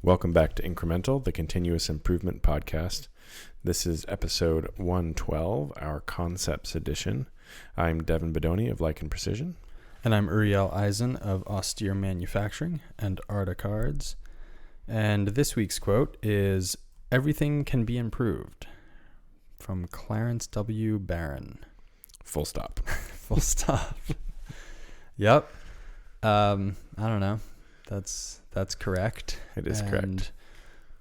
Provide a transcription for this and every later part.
Welcome back to Incremental, the continuous improvement podcast. This is episode 112, our concepts edition. I'm Devin Bedoni of Like and Precision. And I'm Uriel Eisen of Austere Manufacturing and Arta Cards. And this week's quote is, "Everything can be improved," from Clarence W. Barron. Full stop. Full stop. Yep. I don't know. That's correct. It is correct.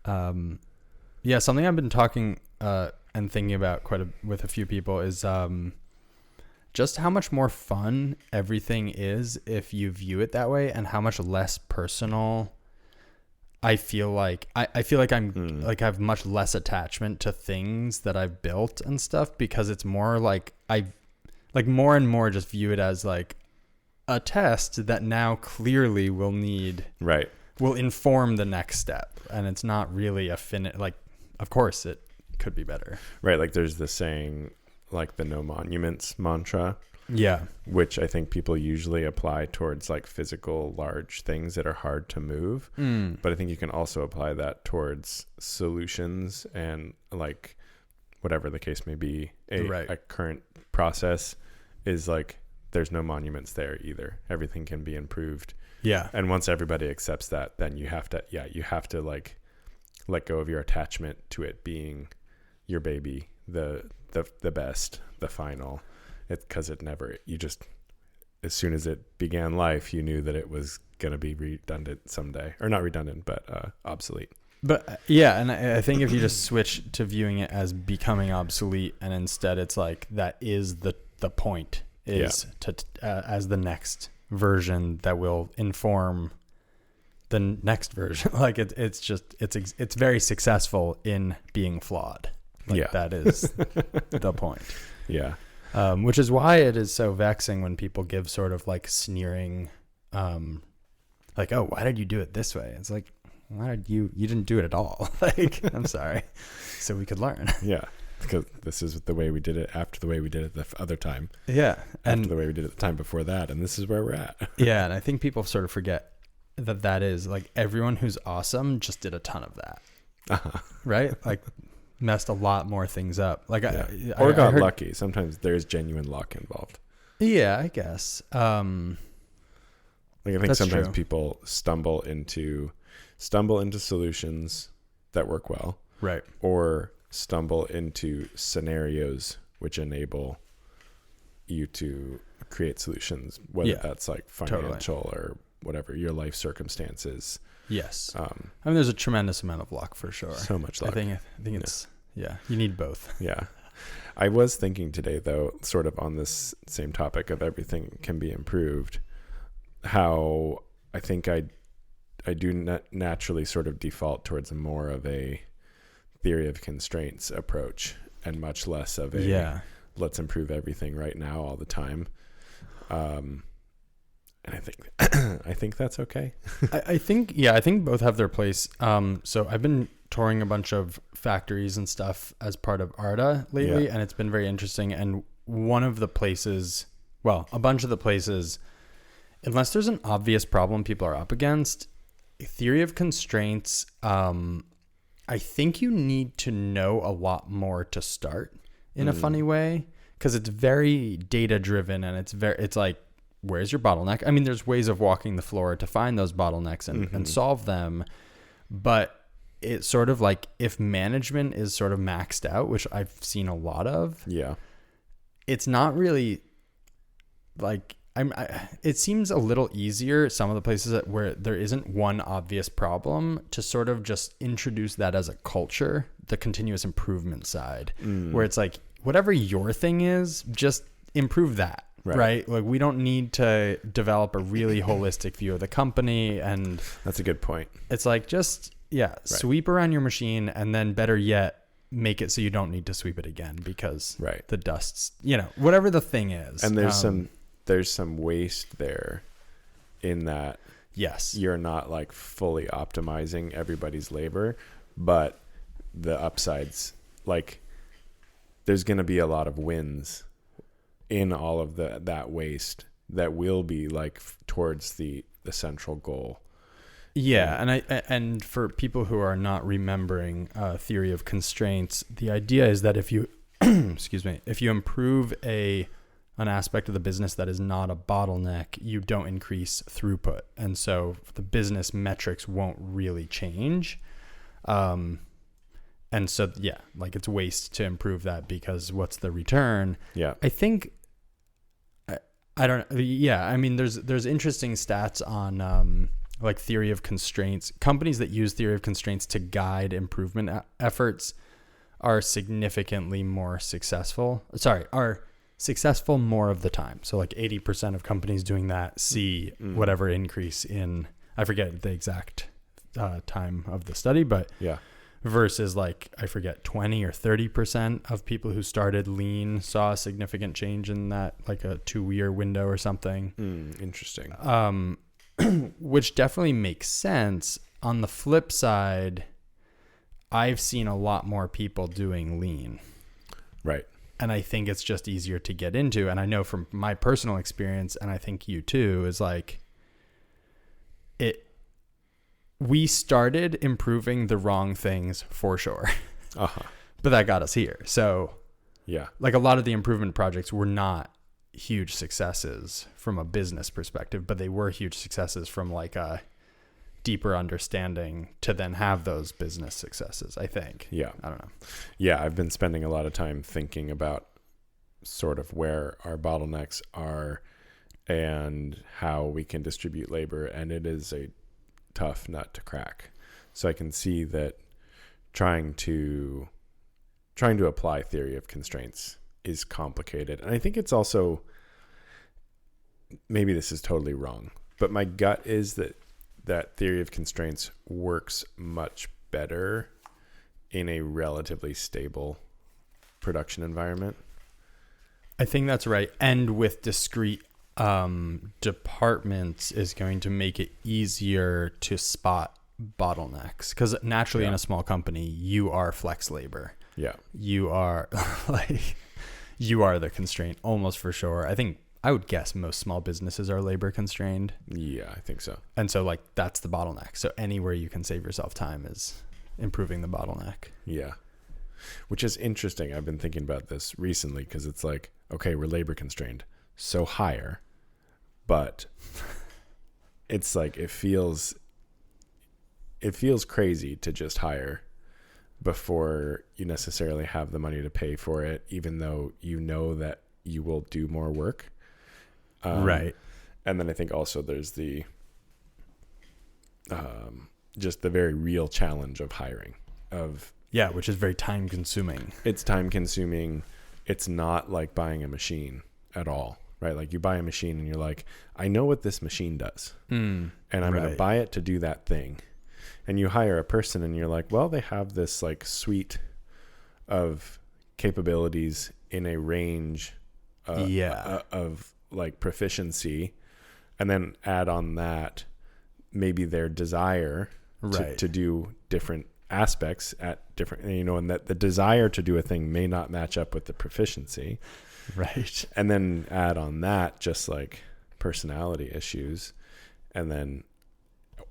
Yeah, something I've been talking and thinking about with a few people is just how much more fun everything is if you view it that way, and how much less personal I feel like. I feel like I'm like I have much less attachment to things that I've built and stuff, because it's more like I like more and more just view it as like a test that now clearly will inform the next step, and it's not really like, of course it could be better, right? Like there's the saying, like the no monuments mantra, yeah, which I think people usually apply towards like physical large things that are hard to move, but I think you can also apply that towards solutions and like whatever the case may be. A current process is like, there's no monuments there either. Everything can be improved. Yeah. And once everybody accepts that, then you have to like let go of your attachment to it being your baby, the best, the final. Because as soon as it began life, you knew that it was going to be redundant someday, or not redundant, but obsolete. But yeah, and I think if you just switch to viewing it as becoming obsolete, and instead it's like that is the point, is to as the next version that will inform the next version. Like it's very successful in being flawed. Like that is the point. Yeah. Which is why it is so vexing when people give sort of like sneering, like, "Oh, why did you do it this way?" It's like, you didn't do it at all. Like, I'm sorry. So we could learn. Yeah. Because this is the way we did it after the way we did it the other time. Yeah. After the way we did it the time before that. And this is where we're at. Yeah. And I think people sort of forget that is like, everyone who's awesome just did a ton of that. Uh-huh. Right? Like messed a lot more things up. Like I got lucky. Sometimes there's genuine luck involved. Yeah, I guess. Like I think sometimes people stumble into solutions that work well. Right. Or stumble into scenarios which enable you to create solutions, whether that's like financial or whatever your life circumstances. Yes. I mean, there's a tremendous amount of luck for sure. So much luck. I think it's, you need both. Yeah. I was thinking today, though, sort of on this same topic of everything can be improved, how I think I do naturally sort of default towards more of a theory of constraints approach, and much less of a let's improve everything right now all the time. And I think that's okay. I think both have their place. So I've been touring a bunch of factories and stuff as part of Arta lately, and it's been very interesting. And a bunch of the places, unless there's an obvious problem people are up against, theory of constraints, I think you need to know a lot more to start in a funny way, because it's very data driven, and it's like, where's your bottleneck? I mean, there's ways of walking the floor to find those bottlenecks and solve them, but it's sort of like, if management is sort of maxed out, which I've seen a lot of, it's not really like, it seems a little easier, some of the places where there isn't one obvious problem, to sort of just introduce that as a culture, the continuous improvement side, where it's like, whatever your thing is, just improve that. Right? Like, we don't need to develop a really holistic view of the company. And that's a good point. It's like, just, sweep around your machine, and then better yet, make it so you don't need to sweep it again, because the dust's, whatever the thing is. And there's some waste there in that. Yes. You're not like fully optimizing everybody's labor, but the upsides, like there's going to be a lot of wins in all of that waste that will be like towards the central goal. Yeah, and for people who are not remembering theory of constraints, the idea is that if you excuse me, if you improve an aspect of the business that is not a bottleneck, you don't increase throughput, and so the business metrics won't really change. And so yeah, like it's waste to improve that, because what's the return? Yeah, I think I don't. Yeah, I mean, there's interesting stats on like theory of constraints. Companies that use theory of constraints to guide improvement efforts are significantly more successful. Are successful more of the time. So like 80% of companies doing that see whatever increase in, I forget the exact time of the study, but yeah, versus like, I forget, 20 or 30% of people who started lean saw a significant change in that, like a 2-year window or something. Interesting. Which definitely makes sense. On the flip side, I've seen a lot more people doing lean. Right. And I think it's just easier to get into. And I know from my personal experience, and I think you too, is like we started improving the wrong things for sure. But that got us here. So yeah, like a lot of the improvement projects were not huge successes from a business perspective, but they were huge successes from like a deeper understanding to then have those business successes, I think. Yeah. I don't know. Yeah, I've been spending a lot of time thinking about sort of where our bottlenecks are and how we can distribute labor, and it is a tough nut to crack. So I can see that trying to apply theory of constraints is complicated. And I think it's also, maybe this is totally wrong, but my gut is that theory of constraints works much better in a relatively stable production environment. I think that's right. And with discrete departments is going to make it easier to spot bottlenecks, because naturally in a small company, you are flex labor. Yeah. You are like, you are the constraint almost for sure. I would guess most small businesses are labor constrained. Yeah, I think so. And so like that's the bottleneck. So anywhere you can save yourself time is improving the bottleneck. Yeah. Which is interesting. I've been thinking about this recently, because it's like, okay, we're labor constrained, so hire. But it's like it feels crazy to just hire before you necessarily have the money to pay for it, even though you know that you will do more work. Right. And then I think also there's the just the very real challenge of hiring, which is very time consuming. It's time consuming. It's not like buying a machine at all, right? Like you buy a machine and you're like, I know what this machine does, and I'm going to buy it to do that thing. And you hire a person and you're like, well, they have this like suite of capabilities in a range of like proficiency, and then add on that maybe their desire to do different aspects at different, and that the desire to do a thing may not match up with the proficiency. Right. And then add on that just like personality issues, and then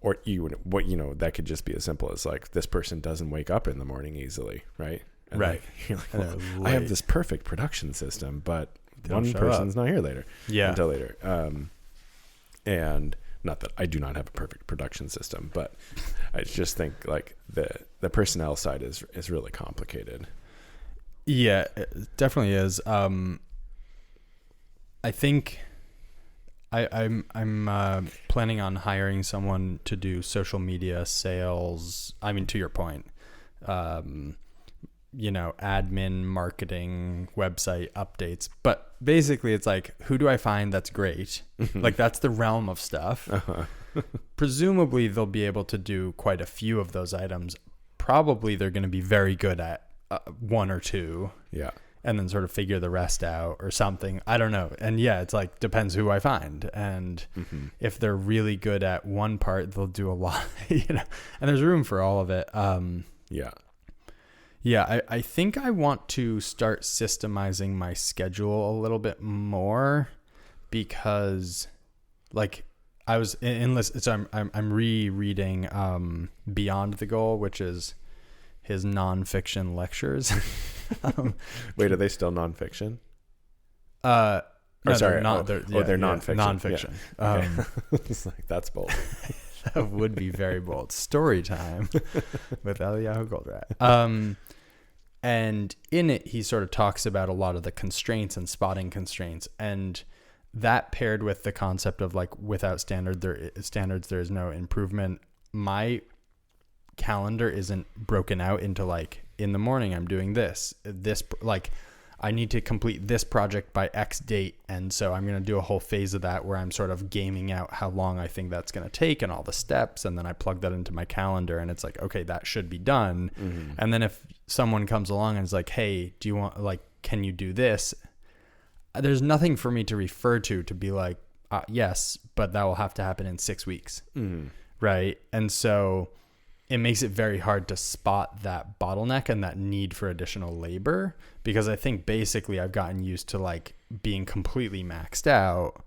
that could just be as simple as like, this person doesn't wake up in the morning easily, right? And right. Like, you're like, well, I have this perfect production system, but one person's not here until later. And not that I do not have a perfect production system, but I just think like the personnel side is really complicated. Yeah, it definitely is. I think I'm planning on hiring someone to do social media sales. I mean, to your point, admin, marketing, website updates. But basically it's like, who do I find that's great? Like that's the realm of stuff. Presumably they'll be able to do quite a few of those items. Probably they're going to be very good at one or two. Yeah. And then sort of figure the rest out or something. I don't know. And yeah, it's like, depends who I find. And if they're really good at one part, they'll do a lot, and there's room for all of it. Yeah, I think I want to start systemizing my schedule a little bit more, because like I was so I'm rereading Beyond the Goal, which is his nonfiction lectures. Wait, are they still nonfiction? No, sorry. they're nonfiction. Nonfiction. Yeah. Okay. It's like, that's bold. That would be very bold. Story time with Eliyahu Goldratt. And in it, he sort of talks about a lot of the constraints and spotting constraints, and that paired with the concept of like without standards, there is no improvement. My calendar isn't broken out into like in the morning I'm doing this like I need to complete this project by X date, and so I'm going to do a whole phase of that where I'm sort of gaming out how long I think that's going to take and all the steps, and then I plug that into my calendar and it's like, okay, that should be done. Mm-hmm. And then if someone comes along and is like, hey, do you want, like, can you do this? There's nothing for me to refer to be like, yes, but that will have to happen in 6 weeks. Mm-hmm. Right. And so it makes it very hard to spot that bottleneck and that need for additional labor, because I think basically I've gotten used to like being completely maxed out,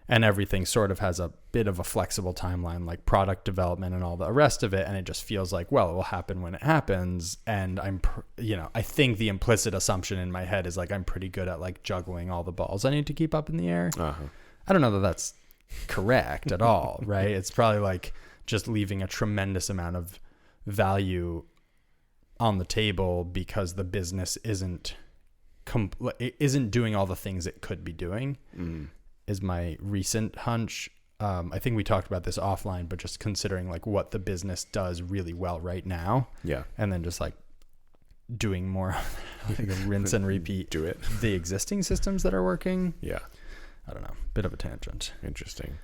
and everything sort of has a bit of a flexible timeline, like product development and all the rest of it. And it just feels like, well, it will happen when it happens. And I think the implicit assumption in my head is like, I'm pretty good at like juggling all the balls I need to keep up in the air. Uh-huh. I don't know that that's correct at all. Right. It's probably like just leaving a tremendous amount of value on the table because the business isn't doing all the things it could be doing, is my recent hunch. I think we talked about this offline, but just considering like what the business does really well right now. Yeah. And then just like doing more like rinse and repeat the existing systems that are working. Yeah. I don't know. Bit of a tangent. Interesting.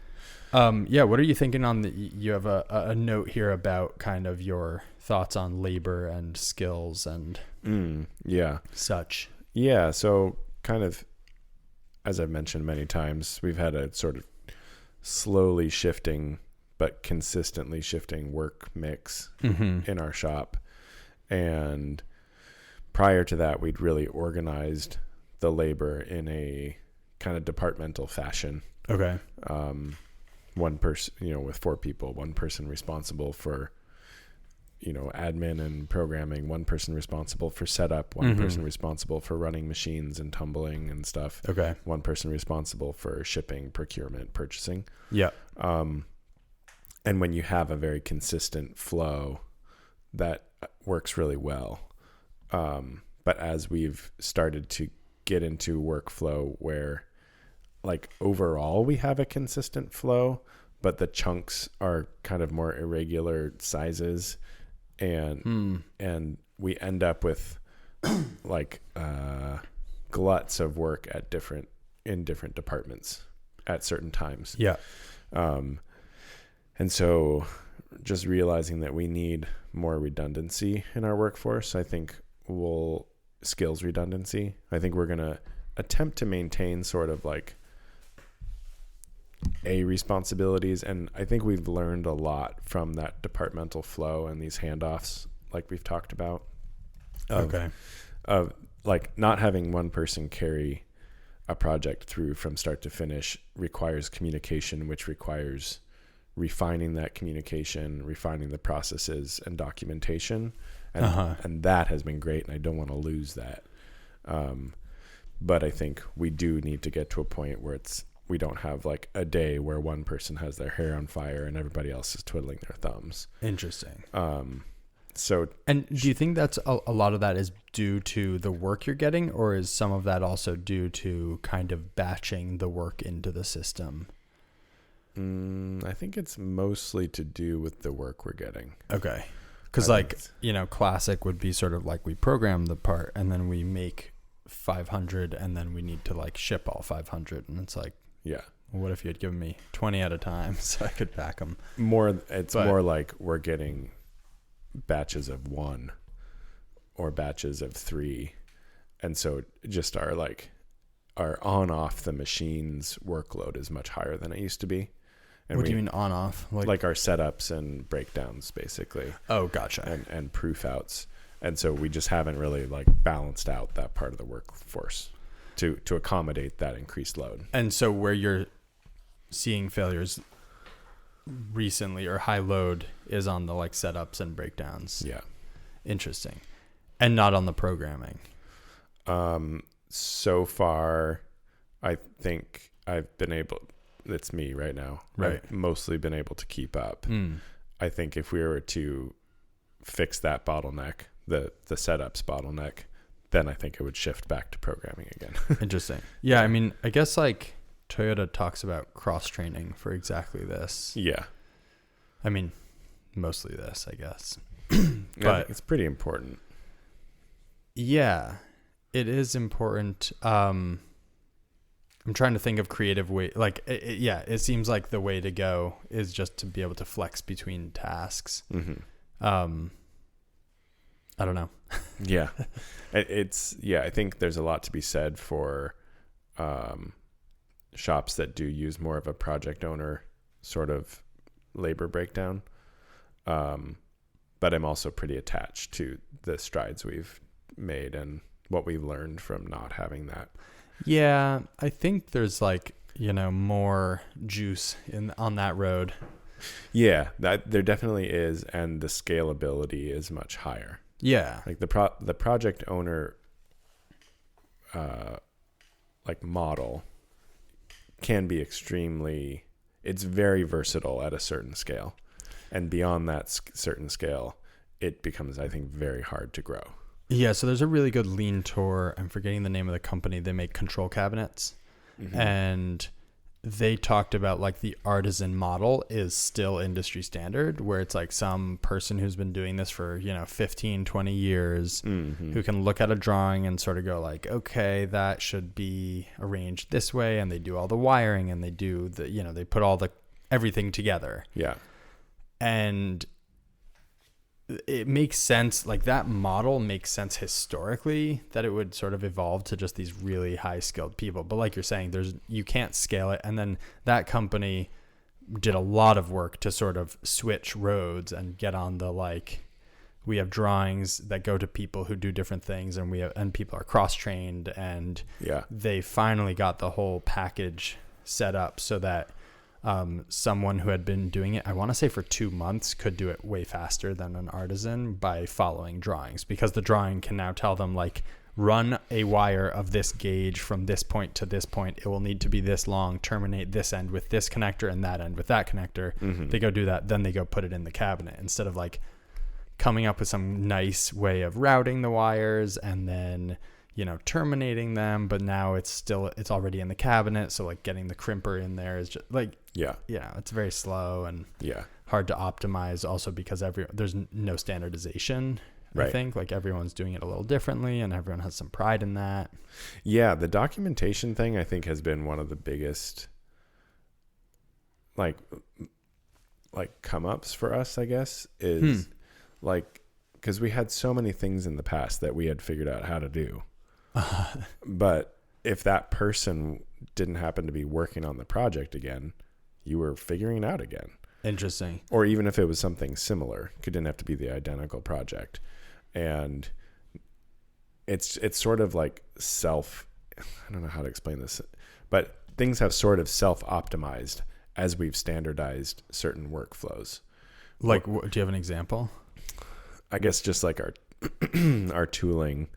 What are you thinking on you have a note here about kind of your thoughts on labor and skills and such. Yeah. So kind of, as I've mentioned many times, we've had a sort of slowly shifting, but consistently shifting work mix in our shop. And prior to that, we'd really organized the labor in a kind of departmental fashion. Okay. One person, with 4 people, one person responsible for, admin and programming, one person responsible for setup, one person responsible for running machines and tumbling and stuff. Okay. One person responsible for shipping, procurement, purchasing. Yeah. And when you have a very consistent flow, that works really well. But as we've started to get into workflow where like overall we have a consistent flow, but the chunks are kind of more irregular sizes, and we end up with like gluts of work in different departments at certain times. Yeah. And so just realizing that we need more redundancy in our workforce, I think skills redundancy. I think we're going to attempt to maintain sort of like responsibilities, and I think we've learned a lot from that departmental flow and these handoffs like we've talked about of like not having one person carry a project through from start to finish requires communication, which requires refining that communication, refining the processes and documentation, and that has been great, and I don't want to lose that. But I think we do need to get to a point where we don't have like a day where one person has their hair on fire and everybody else is twiddling their thumbs. Interesting. And do you think that's a lot of that is due to the work you're getting, or is some of that also due to kind of batching the work into the system? I think it's mostly to do with the work we're getting. Okay. Because classic would be sort of like we program the part and then we make 500 and then we need to like ship all 500, and it's like, yeah, well, what if you had given me 20 at a time so I could pack them more? It's more like we're getting batches of 1 or batches of 3, and so just our on off the machines workload is much higher than it used to be. And what do you mean on off? Like our setups and breakdowns, basically. Oh, gotcha. And proof outs. And so we just haven't really like balanced out that part of the workforce to accommodate that increased load. And so where you're seeing failures recently, or high load, is on the like setups and breakdowns. Yeah. Interesting. And not on the programming. So far, I think it's me right now. Right. I've mostly been able to keep up. I think if we were to fix that bottleneck, the setups bottleneck, then I think it would shift back to programming again. Interesting. Yeah. I mean, I guess like Toyota talks about cross training for exactly this. Yeah. I mean, mostly this, I guess. But it's pretty important. Yeah, it is important. I'm trying to think of creative way. Like, it seems like the way to go is just to be able to flex between tasks. I don't know. Yeah. I think there's a lot to be said for shops that do use more of a project owner sort of labor breakdown. But I'm also pretty attached to the strides we've made and what we've learned from not having that. Yeah, I think there's like, more juice on that road. Yeah, there definitely is, and the scalability is much higher. Yeah. Like the project owner like model can be it's very versatile at a certain scale. And beyond that certain scale, it becomes, I think, very hard to grow. Yeah, so there's a really good lean tour. I'm forgetting the name of the company. They make control cabinets. And they talked about like the artisan model is still industry standard, where it's like some person who's been doing this for, 15, 20 years, who can look at a drawing and sort of go like, okay, that should be arranged this way. And they do all the wiring and they do they put everything together. Yeah. And it makes sense, like that model makes sense historically, that it would sort of evolve to just these really high skilled people. But like you're saying, you can't scale it. And then that company did a lot of work to sort of switch roads and get on the like, we have drawings that go to people who do different things, and people are cross trained, and they finally got the whole package set up so that someone who had been doing it, I want to say for 2 months, could do it way faster than an artisan by following drawings, because the drawing can now tell them like, run a wire of this gauge from this point to this point. It will need to be this long, terminate this end with this connector and that end with that connector. They go do that. Then they go put it in the cabinet, instead of like coming up with some nice way of routing the wires and then terminating them, but now it's already in the cabinet, so like getting the crimper in there is just like it's very slow and hard to optimize, also because there's no standardization. Right. I think like everyone's doing it a little differently, and everyone has some pride in that. Yeah, the documentation thing I think has been one of the biggest like come ups for us, I guess, is like, because we had so many things in the past that we had figured out how to do. But if that person didn't happen to be working on the project again, you were figuring it out again. Interesting. Or even if it was something similar, it didn't have to be the identical project. And it's sort of like I don't know how to explain this, but things have sort of self-optimized as we've standardized certain workflows. Like, do you have an example? I guess just like our tooling,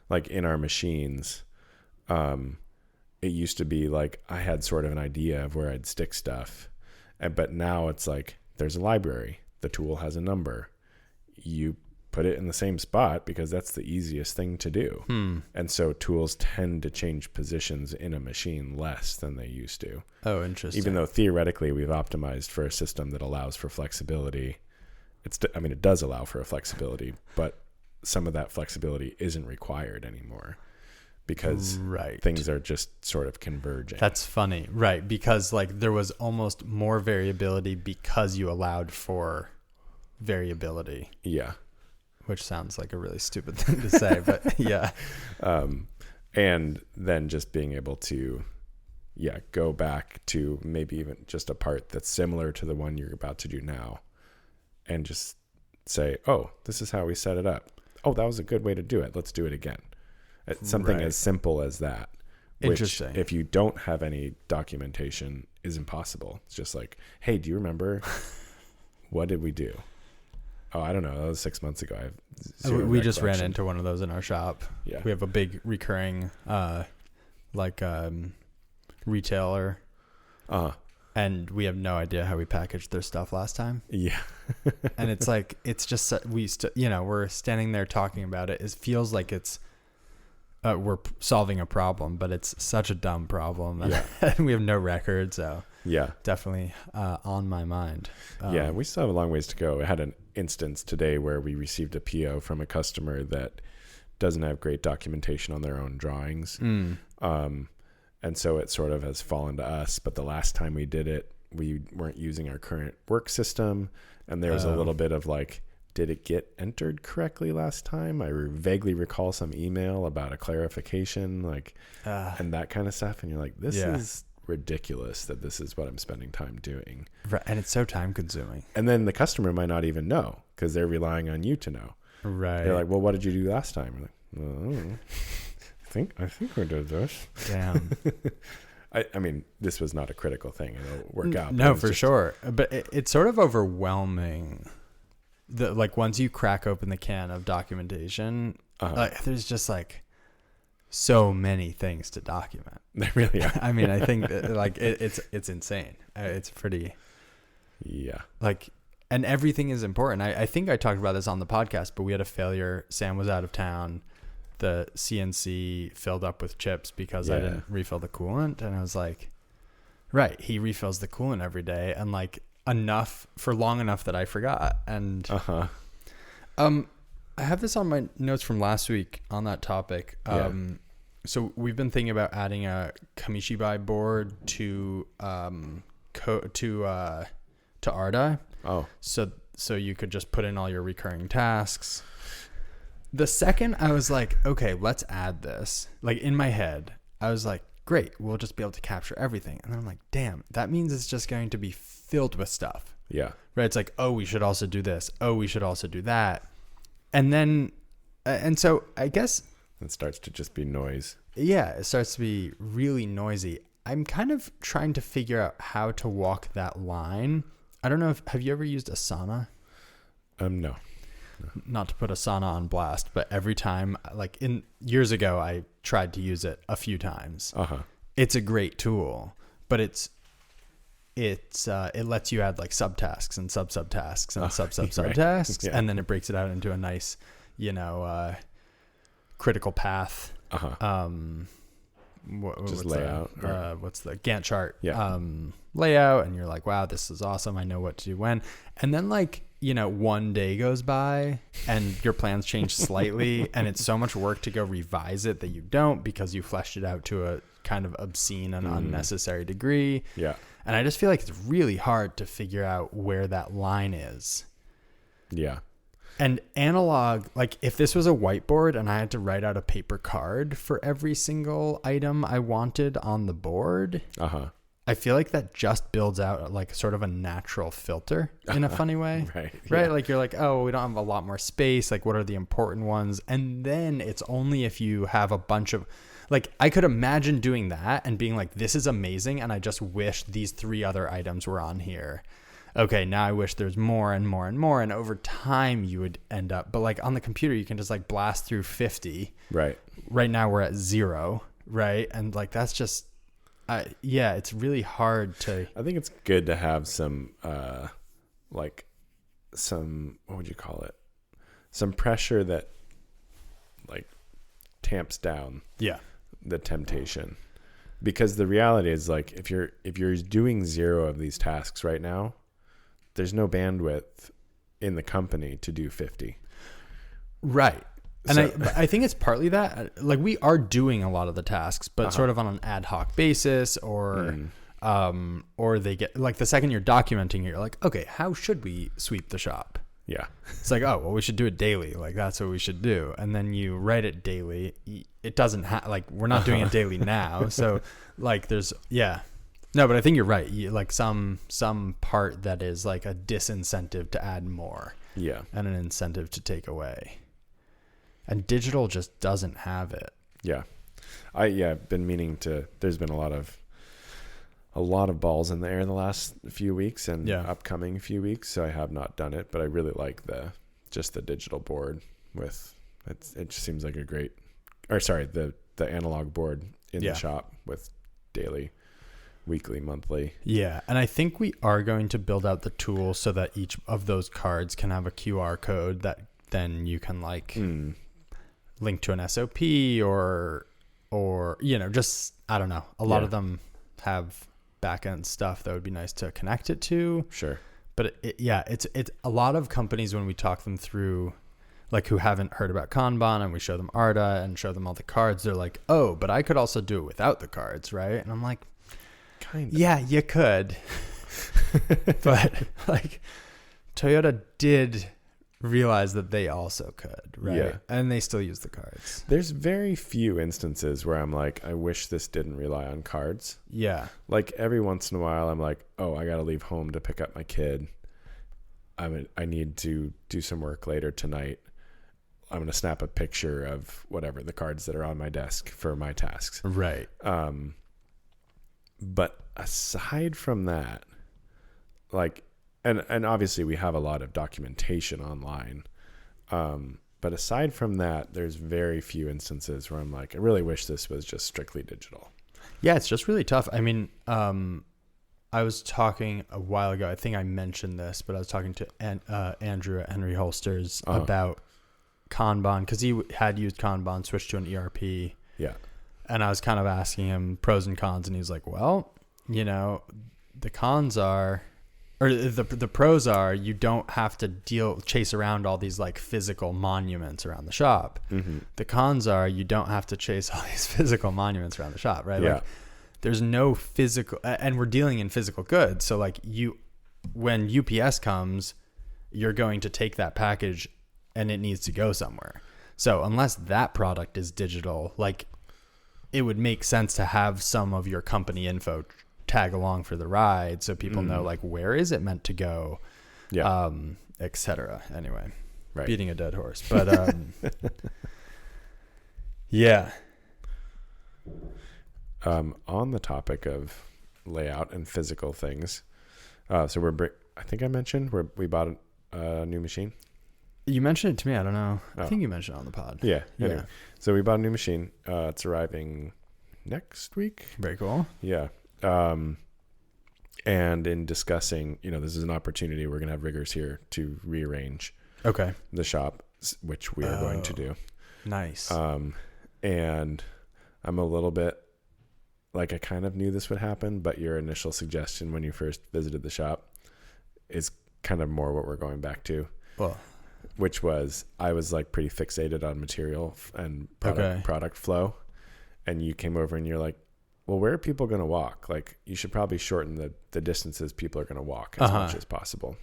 like in our machines, it used to be like I had sort of an idea of where I'd stick stuff, but now it's like there's a library. The tool has a number. You put it in the same spot because that's the easiest thing to do. And so tools tend to change positions in a machine less than they used to. Oh, interesting. Even though theoretically we've optimized for a system that allows for flexibility. It does allow for a flexibility, but some of that flexibility isn't required anymore because things are just sort of converging. That's funny. Right. Because like there was almost more variability because you allowed for variability. Yeah. Which sounds like a really stupid thing to say, but yeah. And then just being able to, go back to maybe even just a part that's similar to the one you're about to do now, and just say, oh, this is how we set it up. Oh, that was a good way to do it. Let's do it again. It's something as simple as that Interesting. Which, if you don't have any documentation, is impossible. It's just like, hey, do you remember what did we do? Oh, I don't know. That was 6 months ago. I have zero We just ran recollection. into one of those in our shop. Yeah. We have a big recurring retailer, and we have no idea how we packaged their stuff last time. Yeah. And it's like, it's just we're standing there talking about it. It feels like it's we're solving a problem, but it's such a dumb problem. Yeah. And we have no record, so Yeah. definitely on my mind. Yeah, we still have a long ways to go. I had an instance today where we received a PO from a customer that doesn't have great documentation on their own drawings. And so it sort of has fallen to us. But the last time we did it, we weren't using our current work system. And there was a little bit of like, did it get entered correctly last time? I vaguely recall some email about a clarification, and that kind of stuff. And you're like, this is ridiculous that this is what I'm spending time doing. Right. And it's so time consuming. And then the customer might not even know because they're relying on you to know. Right. They're like, well, what did you do last time? We're like, well, I don't know. I think we did this. Damn. I mean, this was not a critical thing. It'll work out. No, for sure. But it's sort of overwhelming. Once you crack open the can of documentation, there's just like so many things to document. They really are. I mean, I think it's insane. It's pretty. Yeah. And everything is important. I think I talked about this on the podcast, but we had a failure. Sam was out of town. The CNC filled up with chips because I didn't refill the coolant. And I was like, right, he refills the coolant every day. And enough for long enough that I forgot. And I have this on my notes from last week on that topic. So we've been thinking about adding a Kamishibai board to Arda. Oh, so you could just put in all your recurring tasks. The second I was like, okay, let's add this. In my head, I was like, great, we'll just be able to capture everything. And then I'm like, damn, that means it's just going to be filled with stuff. Yeah. Right. It's like, oh, we should also do this. Oh, we should also do that. And then, and so I guess it starts to just be noise. Yeah. It starts to be really noisy. I'm kind of trying to figure out how to walk that line. I don't know have you ever used Asana? No. Not to put Asana on blast, but every time, years ago, I tried to use it a few times. It's a great tool, but it lets you add subtasks and subtasks and subtasks, and then it breaks it out into a nice, critical path. Just layout. What's the Gantt chart? Yeah. Layout, and you're like, wow, this is awesome. I know what to do when. And then one day goes by and your plans change slightly, and it's so much work to go revise it that you don't because you fleshed it out to a kind of obscene and unnecessary degree. Yeah. And I just feel like it's really hard to figure out where that line is. Yeah. And analog, if this was a whiteboard and I had to write out a paper card for every single item I wanted on the board, I feel like that just builds out sort of a natural filter in a funny way. Right. Yeah. You're like, oh, we don't have a lot more space. What are the important ones? And then it's only if you have a bunch of, I could imagine doing that and being like, this is amazing. And I just wish these 3 other items were on here. Okay, now I wish there's more and more and more. And over time you would end up, but on the computer, you can just blast through 50. Right. Right now we're at 0. Right. And that's just, it's really hard to. I think it's good to have some, what would you call it? Some pressure that, tamps down. Yeah. The temptation, because the reality is if you're doing 0 of these tasks right now, there's no bandwidth in the company to do 50. Right. And I think it's partly that we are doing a lot of the tasks, but sort of on an ad hoc basis, or they get the second you're documenting it, you're like, okay, how should we sweep the shop? Yeah. It's oh, well, we should do it daily. That's what we should do. And then you write it daily. It doesn't we're not doing it daily now. So there's, no, but I think you're right. Some part that is a disincentive to add more. Yeah. And an incentive to take away. And digital just doesn't have it. Yeah. I've been meaning to. There's been a lot of balls in the air the last few weeks and upcoming few weeks, so I have not done it, but I really like the digital board with it just seems like the analog board in the shop with daily, weekly, monthly. Yeah, and I think we are going to build out the tool so that each of those cards can have a QR code that then you can link to an SOP or just, I don't know. A lot of them have back-end stuff that would be nice to connect it to. Sure. But it's a lot of companies, when we talk them through, like, who haven't heard about Kanban, and we show them Arta and show them all the cards, they're like, oh, but I could also do it without the cards, right? And I'm like, kind of. Yeah, you could. But like, Toyota did realize that they also could, right? Yeah. And they still use the cards. There's very few instances where I'm like, I wish this didn't rely on cards. Yeah. Like, every once in a while, I'm like, oh, I got to leave home to pick up my kid. I need to do some work later tonight. I'm going to snap a picture of whatever, the cards that are on my desk for my tasks. Right. But aside from that, like, and obviously we have a lot of documentation online. But aside from that, there's very few instances where I'm like, I really wish this was just strictly digital. Yeah, it's just really tough. I mean, I was talking a while ago, I think I mentioned this, but I was talking to Andrew at Henry Holsters about Kanban, because he had used Kanban, switched to an ERP. Yeah. And I was kind of asking him pros and cons, and he's like, well, the cons are, or the pros are, you don't have to chase around all these like physical monuments around the shop. Mm-hmm. The cons are, you don't have to chase all these physical monuments around the shop, right? Yeah. Like, there's no physical, and we're dealing in physical goods. So like, when UPS comes, you're going to take that package and it needs to go somewhere. So unless that product is digital, like, it would make sense to have some of your company info tag along for the ride, so people know, like, where is it meant to go, etc. Anyway, right. Beating a dead horse, but yeah. On the topic of layout and physical things, so I think I mentioned we bought a new machine. You mentioned it to me. I don't know. I think you mentioned it on the pod. Yeah. Anyway. So we bought a new machine. It's arriving next week. Very cool. Yeah. And in discussing, this is an opportunity. We're going to have riggers here to rearrange the shop, which we are going to do. Nice. And I'm a little bit like, I kind of knew this would happen, but your initial suggestion when you first visited the shop is kind of more what we're going back to. Well, which was, I was like pretty fixated on material and product flow. And you came over and you're like, well, where are people going to walk? Like, you should probably shorten the distances people are going to walk as much as possible.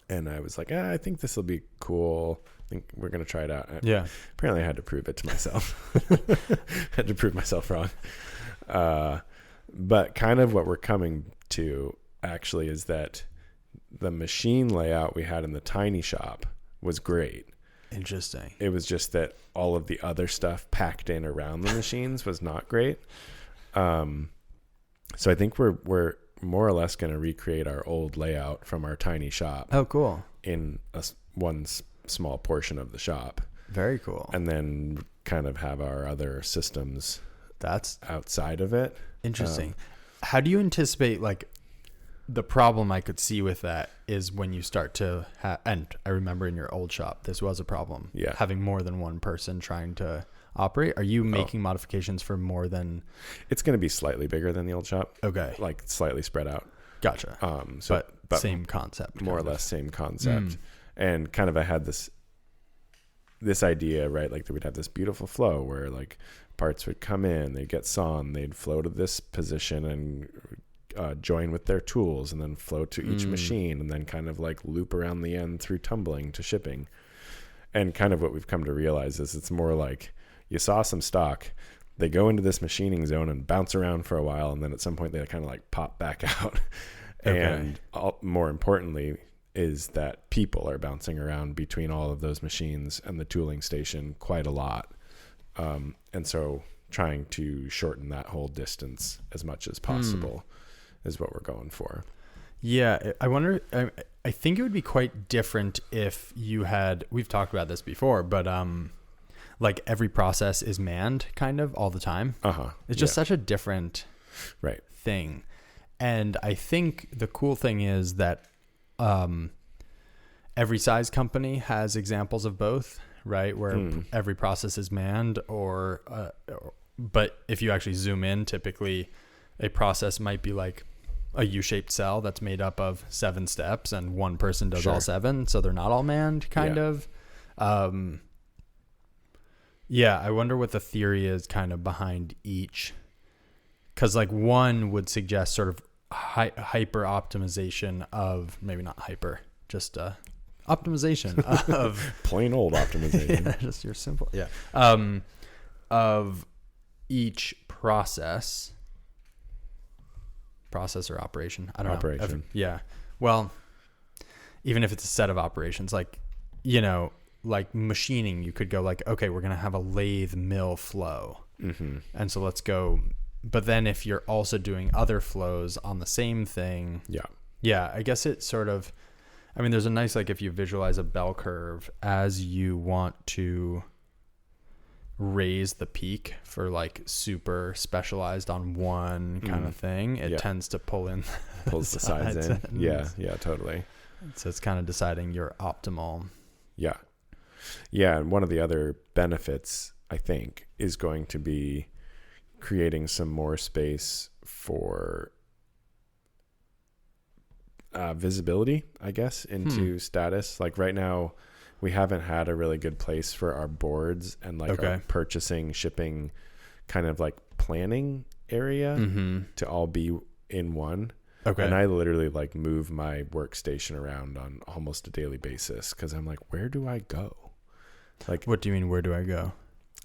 And I was like, I think this will be cool. I think we're going to try it out. Yeah. Apparently I had to prove it to myself. Had to prove myself wrong. But kind of what we're coming to actually is that the machine layout we had in the tiny shop was great. Interesting. It was just that all of the other stuff packed in around the machines was not great. So I think we're more or less going to recreate our old layout from our tiny shop. Oh, cool. In one small portion of the shop. Very cool. And then kind of have our other systems that's outside of it. Interesting. How do you anticipate, like, the problem I could see with that is when you start to and I remember in your old shop, this was a problem. Yeah. Having more than one person trying to operate. Are you making modifications for more than? It's going to be slightly bigger than the old shop. Okay. Like slightly spread out. Gotcha. But same concept. More or less same concept. And kind of I had this idea, right? Like, that we'd have this beautiful flow where, like, parts would come in, they'd get sawn, they'd flow to this position and join with their tools, and then flow to each machine, and then kind of like loop around the end through tumbling to shipping. And kind of what we've come to realize is it's more like, you saw some stock, they go into this machining zone and bounce around for a while, and then at some point they kind of like pop back out. And more importantly is that people are bouncing around between all of those machines and the tooling station quite a lot. And so trying to shorten that whole distance as much as possible is what we're going for. Yeah, I wonder. I think it would be quite different if you had. We've talked about this before, but like every process is manned kind of all the time. It's just such a different thing. And I think the cool thing is that every size company has examples of both, right? Where every process is manned but if you actually zoom in, typically a process might be like a U-shaped cell that's made up of 7 steps and one person does all 7. So they're not all manned kind of. I wonder what the theory is kind of behind each. 'Cause like one would suggest sort of hyper optimization of, maybe not hyper, just optimization of plain old optimization. Just your simple. Of each process or operation. I don't know. Well, even if it's a set of operations, like, like machining, you could go like, okay, we're going to have a lathe mill flow. And so let's go. But then if you're also doing other flows on the same thing. I guess it sort of, I mean, there's a nice, like if you visualize a bell curve as you want to raise the peak for like super specialized on one kind of thing, it tends to pulls the sides in. Totally. So it's kind of deciding your optimal. And one of the other benefits, I think, is going to be creating some more space for visibility, I guess, into status. Like right now, we haven't had a really good place for our boards and like our purchasing, shipping, kind of like planning area to all be in one. And I literally like move my workstation around on almost a daily basis because I'm like, where do I go? Like, what do you mean, where do I go?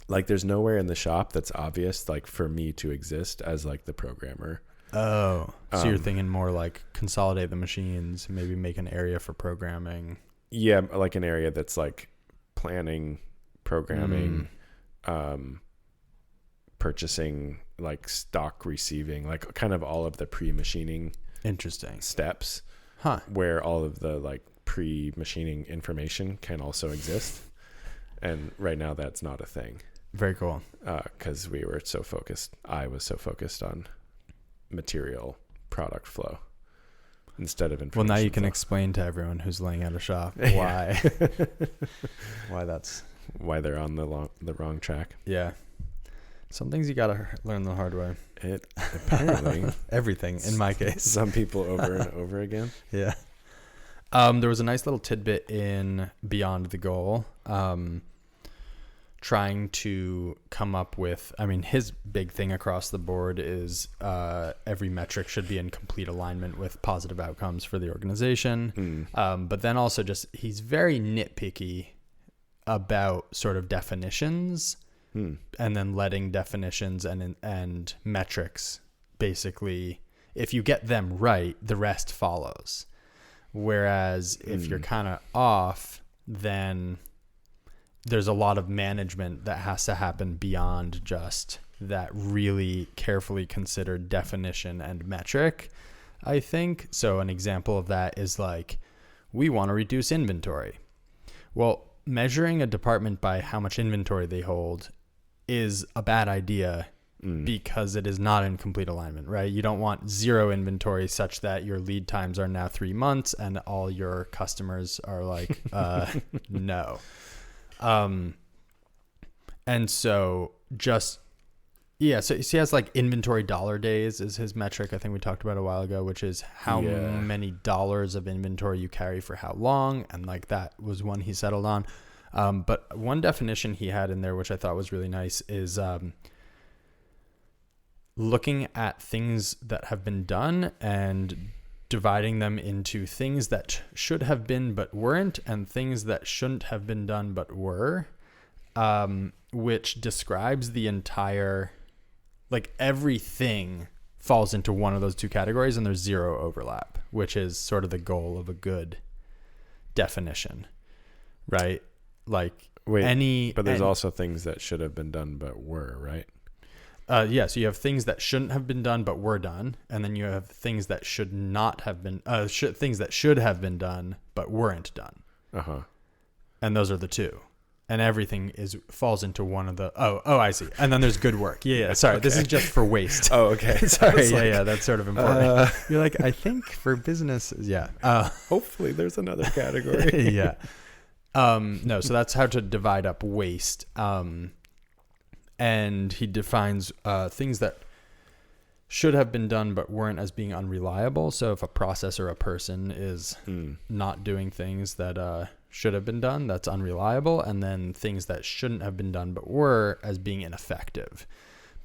Like there's nowhere in the shop that's obvious like for me to exist as like the programmer. Oh, so you're thinking more like consolidate the machines, maybe make an area for programming. Yeah, like an area that's like planning, programming, purchasing, like stock receiving, like kind of all of the pre-machining steps. Where all of the like pre-machining information can also exist. And right now that's not a thing. Very cool. Because I was so focused on material product flow instead of information. Well, now you can flow. Explain to everyone who's laying out a shop why they're on the wrong track. Yeah. Some things you got to learn the hard way. It apparently everything in my case. Some people over and over again. Yeah. There was a nice little tidbit in Beyond the Goal. Trying to come up with, I mean, his big thing across the board is every metric should be in complete alignment with positive outcomes for the organization. But then also just, he's very nitpicky about sort of definitions and then letting definitions and metrics, basically, if you get them right, the rest follows. Whereas if you're kind of off, then there's a lot of management that has to happen beyond just that really carefully considered definition and metric, I think. So an example of that is like, we want to reduce inventory. Well, measuring a department by how much inventory they hold is a bad idea because it is not in complete alignment, right? You don't want zero inventory such that your lead times are now 3 months and all your customers are like, no. And so just, so he has like inventory dollar days is his metric. I think we talked about a while ago, which is how many dollars of inventory you carry for how long. And like that was one he settled on. But one definition he had in there, which I thought was really nice, is, looking at things that have been done and dividing them into things that should have been but weren't and things that shouldn't have been done but were, which describes the entire, like everything falls into one of those two categories and there's zero overlap, which is sort of the goal of a good definition, right? Like but there's also things that should have been done but were, right? So you have things that shouldn't have been done but were done, and then you have things that should not have been things that should have been done but weren't done. And those are the two. And everything falls into one of the I see. And then there's good work. Yeah. Sorry, okay. This is just for waste. Oh, okay. Sorry. Yeah, that's sort of important. You're like, I think for business, yeah. Hopefully, there's another category. Yeah. No, so that's how to divide up waste. And he defines things that should have been done but weren't as being unreliable. So if a process or a person is not doing things that should have been done, that's unreliable. And then things that shouldn't have been done but were as being ineffective,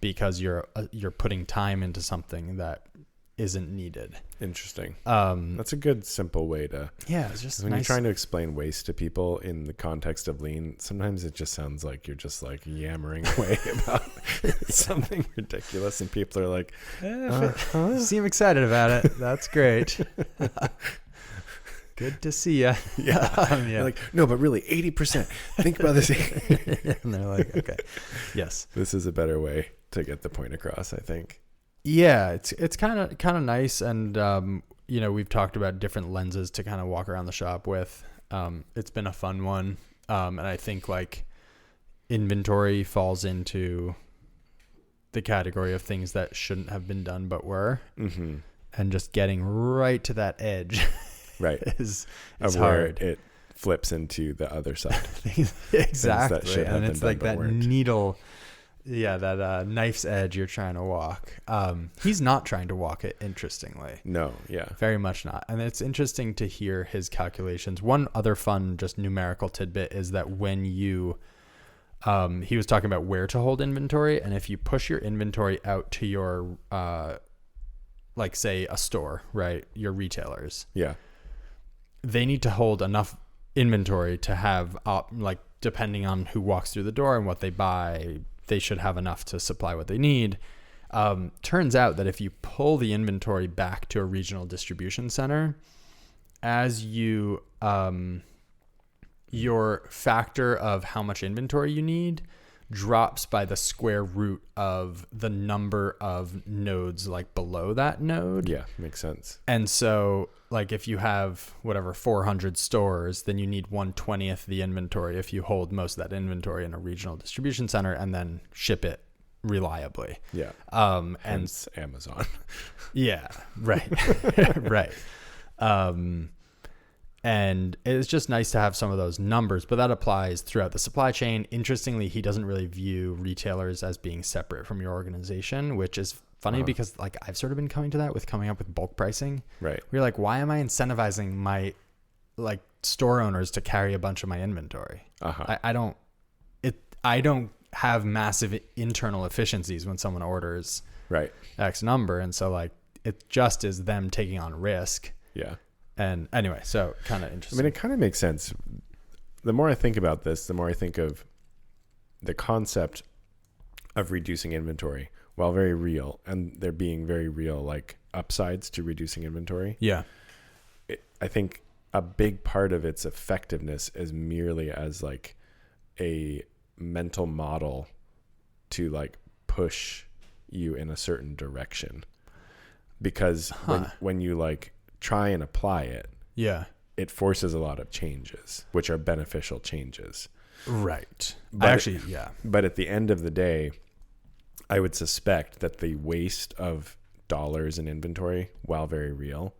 because you're putting time into something that isn't needed. Interesting. That's a good simple way to. Yeah, it's just when nice. you're trying to explain waste to people in the context of lean, sometimes it just sounds like you're just like yammering away about something ridiculous, and people are like, You seem excited about it. That's great. Good to see you. Yeah. You're like, no, but really 80%. Think about this. And they're like, okay, yes, this is a better way to get the point across, I think. Yeah, it's kind of nice, and we've talked about different lenses to kind of walk around the shop with. It's been a fun one, and I think like inventory falls into the category of things that shouldn't have been done but were, and just getting right to that edge, right, is hard. It flips into the other side. Exactly, and it's like that needle. Yeah, that knife's edge you're trying to walk. He's not trying to walk it, interestingly. No, yeah. Very much not. And it's interesting to hear his calculations. One other fun, just numerical tidbit is that when you, he was talking about where to hold inventory. And if you push your inventory out to your, like say a store, right? Your retailers. Yeah. They need to hold enough inventory to have, like depending on who walks through the door and what they buy, they should have enough to supply what they need. Turns out that if you pull the inventory back to a regional distribution center, as you, your factor of how much inventory you need drops by the square root of the number of nodes like below that node. Yeah, makes sense. And so like if you have 400 stores, then you need 1/20th the inventory if you hold most of that inventory in a regional distribution center and then ship it reliably. Yeah. Hence and Amazon. Yeah, right. Right. And it's just nice to have some of those numbers, but that applies throughout the supply chain. Interestingly, he doesn't really view retailers as being separate from your organization, which is funny because like I've sort of been coming to that with coming up with bulk pricing. Right. We're like, why am I incentivizing my like store owners to carry a bunch of my inventory? I don't have massive internal efficiencies when someone orders right X number. And so like, it just is them taking on risk. Yeah. And anyway, so kind of interesting. I mean, it kind of makes sense. The more I think about this, the more I think of the concept of reducing inventory, while very real, and there being very real like upsides to reducing inventory. Yeah. I think a big part of its effectiveness is merely as like a mental model to like push you in a certain direction. Because when you like try and apply it, it forces a lot of changes, which are beneficial changes. Right. But But at the end of the day, I would suspect that the waste of dollars in inventory, while very real,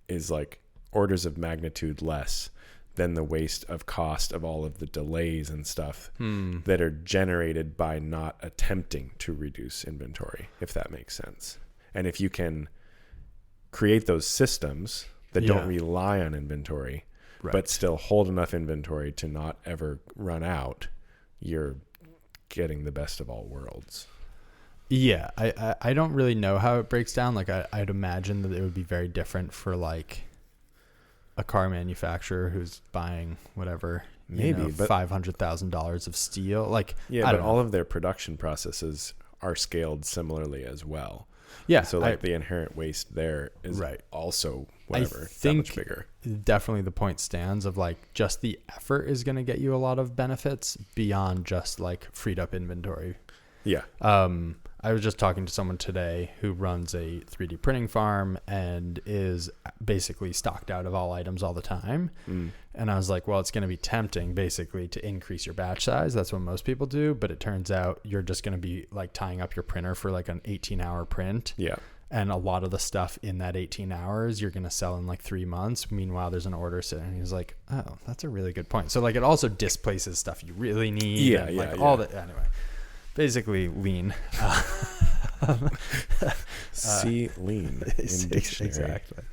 is like orders of magnitude less than the waste of cost of all of the delays and stuff that are generated by not attempting to reduce inventory, if that makes sense. And if you can create those systems that don't rely on inventory, but still hold enough inventory to not ever run out, you're getting the best of all worlds. Yeah, I don't really know how it breaks down. Like I'd imagine that it would be very different for like a car manufacturer who's buying whatever, maybe but $500,000 of steel. Like but all of their production processes are scaled similarly as well. Yeah. So like the inherent waste there is also whatever, that much bigger. Definitely the point stands of like just the effort is going to get you a lot of benefits beyond just like freed up inventory. Yeah. I was just talking to someone today who runs a 3D printing farm and is basically stocked out of all items all the time. And I was like, well, it's going to be tempting basically to increase your batch size. That's what most people do. But it turns out you're just going to be like tying up your printer for like an 18-hour print. Yeah. And a lot of the stuff in that 18 hours, you're going to sell in like 3 months. Meanwhile, there's an order sitting. And he's like, oh, that's a really good point. So like it also displaces stuff you really need. Yeah. And, Yeah. like Yeah. all that. Anyway, basically lean. See lean in dictionary. Exactly.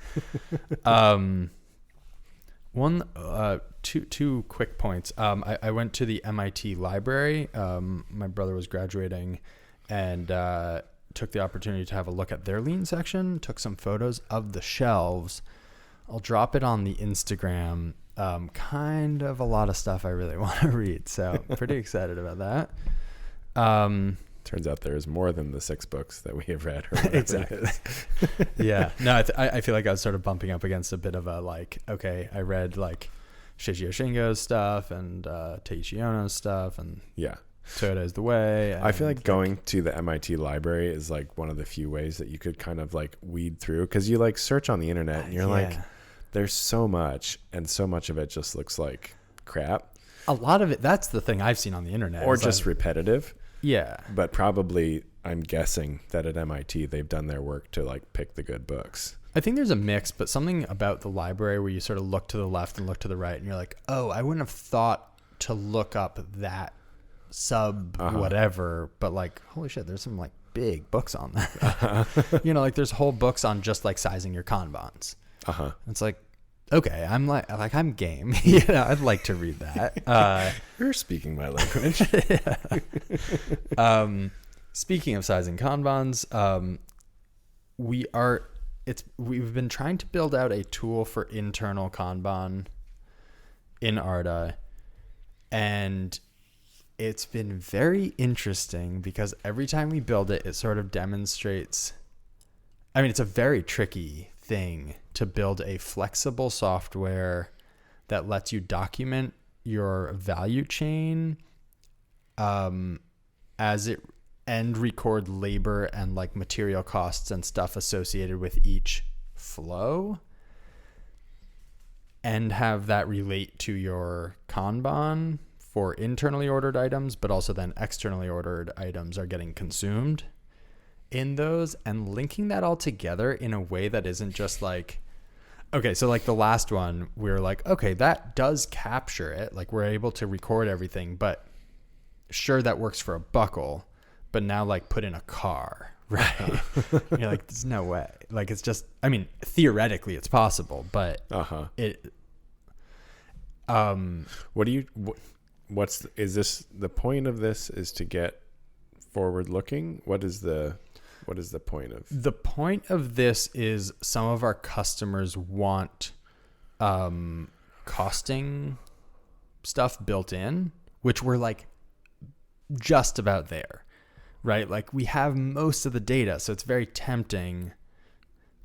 Two quick points. I went to the MIT library. My brother was graduating and took the opportunity to have a look at their lean section, took some photos of the shelves. I'll drop it on the Instagram. Kind of a lot of stuff I really want to read. So pretty excited about that. Turns out there's more than the 6 books that we have read. Exactly. Yeah. No, I feel like I was sort of bumping up against a bit of a like, okay, I read like Shiji Oshingo's stuff and Taiichi Ohno's stuff and Yeah. Toyota is the way. I feel like going to the MIT library is like one of the few ways that you could kind of like weed through, because you like search on the internet and you're like, there's so much, and so much of it just looks like crap. A lot of it, that's the thing I've seen on the internet. Or just repetitive. Yeah. But probably, I'm guessing that at MIT, they've done their work to like pick the good books. I think there's a mix, but something about the library where you sort of look to the left and look to the right and you're like, oh, I wouldn't have thought to look up that sub whatever, but like, holy shit, there's some like big books on that. You know, like there's whole books on just like sizing your Kanbans. It's like, okay, I'm like I'm game. You know, I'd like to read that. You're speaking my language. Speaking of sizing Kanbans, we've been trying to build out a tool for internal Kanban in Arda, and it's been very interesting because every time we build it, it sort of demonstrates. I mean, it's a very tricky thing to build a flexible software that lets you document your value chain as it and record labor and like material costs and stuff associated with each flow, and have that relate to your Kanban for internally ordered items, but also then externally ordered items are getting consumed in those, and linking that all together in a way that isn't just like, okay, so like the last one, we were like, okay, that does capture it. Like we're able to record everything, but sure, that works for a buckle, but now like put in a car, right? You're like, there's no way. Like, it's just, I mean, theoretically it's possible, but is this the point of this is to get forward looking? What is the point of? The point of this is some of our customers want costing stuff built in, which we're like just about there, right? Like we have most of the data, so it's very tempting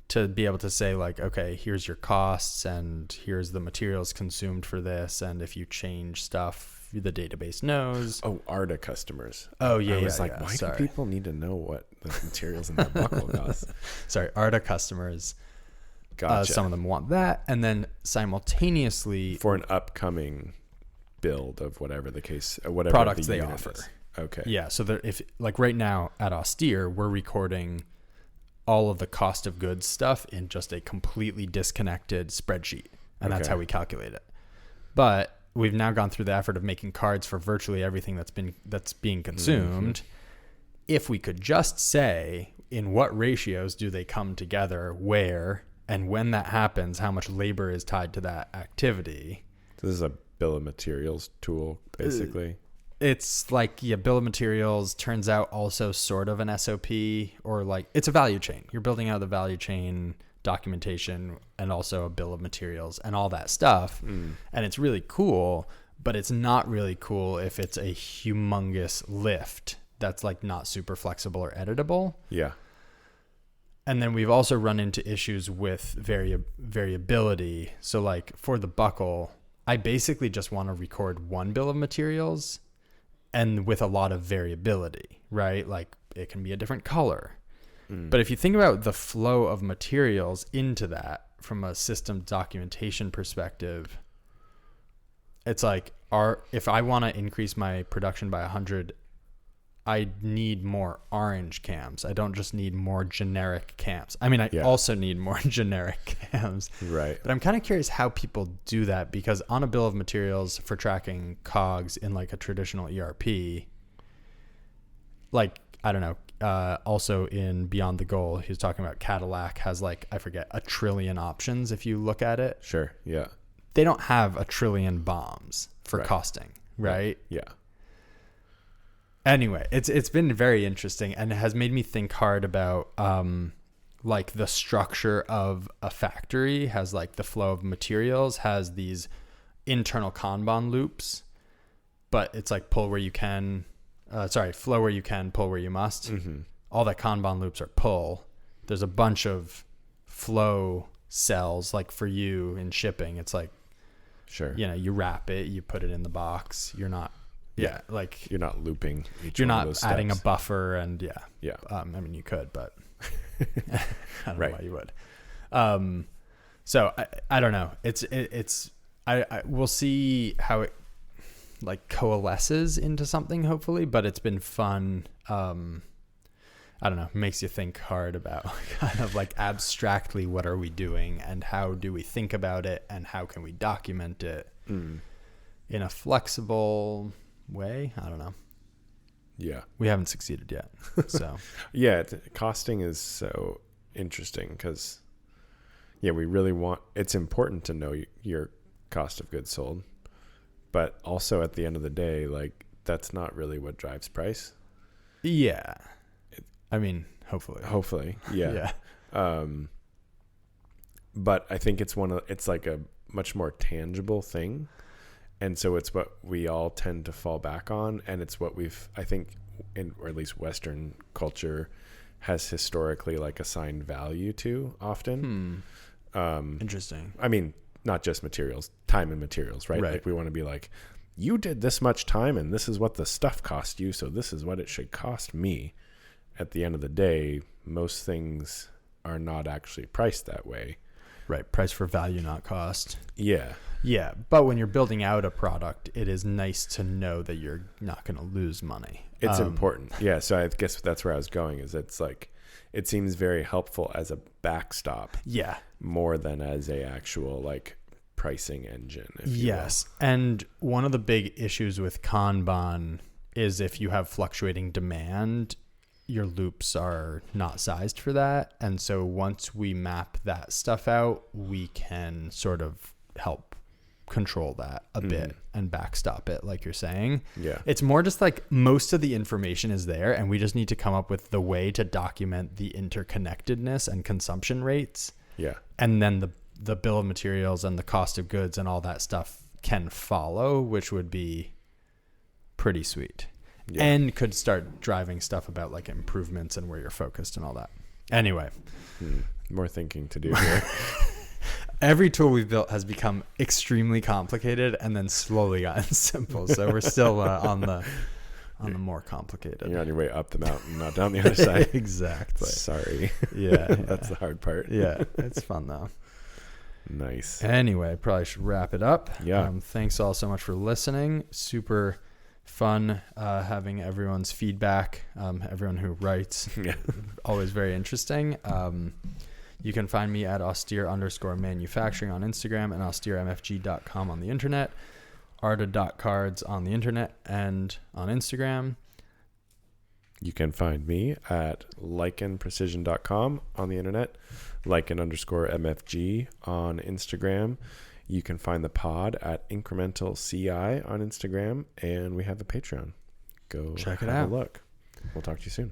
to be able to say like, okay, here's your costs and here's the materials consumed for this, and if you change stuff, the database knows. Oh, Arda customers. Oh yeah, I was like, why do people need to know what the materials in their buckle cost? Sorry, Arda customers. Gotcha. Some of them want that, and then simultaneously for an upcoming build of whatever the case, whatever products the they unit offer. is. Okay. Yeah, so if like right now at Austere, we're recording all of the cost of goods stuff in just a completely disconnected spreadsheet, and that's how we calculate it. But we've now gone through the effort of making cards for virtually everything that's being consumed. If we could just say in what ratios do they come together, where, and when that happens, how much labor is tied to that activity. So this is a bill of materials tool, basically. It's like, bill of materials turns out also sort of an SOP, or like it's a value chain. You're building out the value chain documentation and also a bill of materials and all that stuff. And it's really cool, but it's not really cool if it's a humongous lift that's like not super flexible or editable. Yeah. And then we've also run into issues with variability. So like for the buckle, I basically just want to record one bill of materials and with a lot of variability, right? Like it can be a different color. But if you think about the flow of materials into that from a system documentation perspective, it's like, if I want to increase my production by 100, I need more orange cams. I don't just need more generic cams. I mean, I also need more generic cams. Right. But I'm kind of curious how people do that, because on a bill of materials for tracking COGS in like a traditional ERP, like, I don't know, also in Beyond the Goal, he was talking about Cadillac has like, I forget, 1 trillion options if you look at it. Sure. Yeah. They don't have 1 trillion bombs for costing, right? Yeah. Anyway, it's been very interesting, and it has made me think hard about like the structure of a factory has like the flow of materials has these internal Kanban loops, but it's like pull where you can, flow where you can, pull where you must. Mm-hmm. All that Kanban loops are pull. There's a bunch of flow cells, like for you in shipping, it's like, sure, you know, you wrap it, you put it in the box. You're not, like you're not looping. You're not adding a buffer, and I mean, you could, but I don't know why you would. So I don't know. I we'll see how it like coalesces into something, hopefully, but it's been fun. I don't know, makes you think hard about kind of like abstractly what are we doing and how do we think about it and how can we document it in a flexible way. I don't know. Yeah. We haven't succeeded yet. So yeah, costing is so interesting because we really it's important to know your cost of goods sold, but also at the end of the day, like that's not really what drives price. Yeah. I mean, hopefully. Yeah. But I think it's like a much more tangible thing. And so it's what we all tend to fall back on. And it's what I think, or at least Western culture has historically like assigned value to often. Interesting. I mean, not just materials, time and materials, right? Like we want to be like, you did this much time and this is what the stuff cost you. So this is what it should cost me. At the end of the day, most things are not actually priced that way. Right. Price for value, not cost. Yeah. Yeah. But when you're building out a product, it is nice to know that you're not going to lose money. It's important. Yeah. So I guess that's where I was going, is it's like, it seems very helpful as a backstop. Yeah. More than as a actual like pricing engine. Yes. And one of the big issues with Kanban is if you have fluctuating demand, your loops are not sized for that. And so once we map that stuff out, we can sort of help control that a bit and backstop it, like you're saying. Yeah. It's more just like most of the information is there, and we just need to come up with the way to document the interconnectedness and consumption rates. Yeah. And then the bill of materials and the cost of goods and all that stuff can follow, which would be pretty sweet. Yeah. And could start driving stuff about like improvements and where you're focused and all that. Anyway. More thinking to do here. Every tool we've built has become extremely complicated and then slowly gotten simple. So we're still on the more complicated. You're on your way up the mountain, not down the other side. Exactly. Sorry. Yeah. That's the hard part. Yeah. It's fun though. Nice. Anyway, I probably should wrap it up. Yeah. Thanks all so much for listening. Super fun having everyone's feedback, everyone who writes. Yeah. Always very interesting. You can find me at austere_manufacturing on Instagram and austeremfg.com on the internet, arta.cards on the internet and on Instagram. You can find me at likenprecision.com on the internet, lichen_MFG on Instagram. You can find the pod at Incremental CI on Instagram, and we have a Patreon. Go check it have out. a look. We'll talk to you soon.